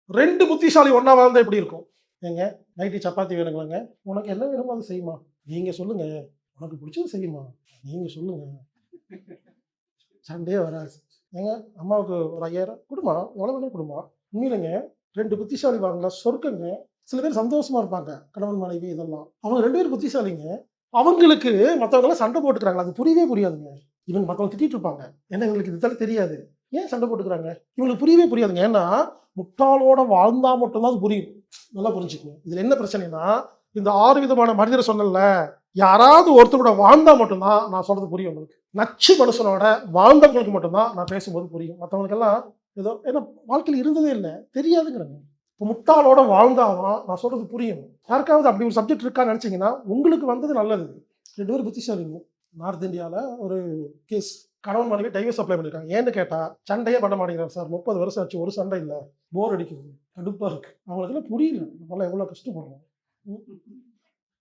2 புத்திசாலி ஒண்ணா வாழ்ந்தா எப்படி இருக்கும்? ஏங்க நைட்டு சப்பாத்தி வேணுங்களாங்க? உனக்கு என்ன வேணுமோ அத செய்யுமா. நீங்க சொல்லுங்க. உனக்கு புடிச்சத செய்யுமா. நீங்க சொல்லுங்க. சண்டையே வராது. ஏங்க அம்மாவுக்கு ஒரு 5000 குடும்மா, எவ்வளோ வேணாலும் குடும்மா. உண்மையிலேங்க 2 புத்திசாலி வாழ்ந்தா சொர்க்கங்க. சில பேர் சந்தோஷமா இருப்பாங்க. கணவன், மனைவி இதெல்லாம். அவங்க 2 பேரும் புத்திசாலிங்க. அவங்களுக்கு மத்தவங்கலாம் சண்டை போட்டுக்கிறாங்களா, அது புரியவே புரியாதுங்க. இவங்க மத்தவங்க திட்டிட்டு இருப்பாங்க. ஏன்னா இவங்களுக்கு இதெல்லாம் தெரியாது. ஏன் சண்டை போட்டுக்கிறாங்க? இவங்களுக்கு புரியவே புரியாதுங்க. ஏன்னா, முட்டாளோட வாழ்ந்தா மட்டும் தான் அது புரியும். நல்லா புரிஞ்சுக்கங்க. இதுல என்ன பிரச்சனைன்னா, இந்த 6 விதமான மனிதர சொன்னேன்ல, யாராவது ஒருத்தர் கூட வாழ்ந்தா மட்டும் தான் நான் சொல்றது புரியும் உங்களுக்கு. நச்சு மனுஷனோட வாழ்ந்தவங்களுக்கு மட்டும் தான் நான் பேசும்போது புரியும். மத்தவங்களுக்கெல்லாம் ஏதோ ஏன்னா வாழ்க்கையில இருந்ததே இல்ல. தெரியாதுங்கிறேங்க. இப்போ முட்டாளோட வாழ்ந்தா தான் நான் சொல்றது புரியும். யாருக்காவது அப்படி ஒரு சப்ஜெக்ட் இருக்கான்னு நெனச்சீங்கன்னா, உங்களுக்கு வந்தது நல்லது. 2 பேரும் புத்திசாலிங்க. நார்த் இந்தியால ஒரு கேஸ். கணவன் மனைவி டைவர்ஸ் அப்ளை பண்ணியிருக்காங்க. ஏன்னு கேட்டா, சண்டையே பண்ண மாட்டேங்கிறாங்க சார். 30 வருஷம் ஆச்சு. ஒரு சண்டை இல்ல. போர் அடிக்குது. கடுப்பா இருக்கு. அவங்களுக்கெல்லாம் புரியல. நம்மலாம் எவ்வளோ கஷ்டப்படுறோம். ம்.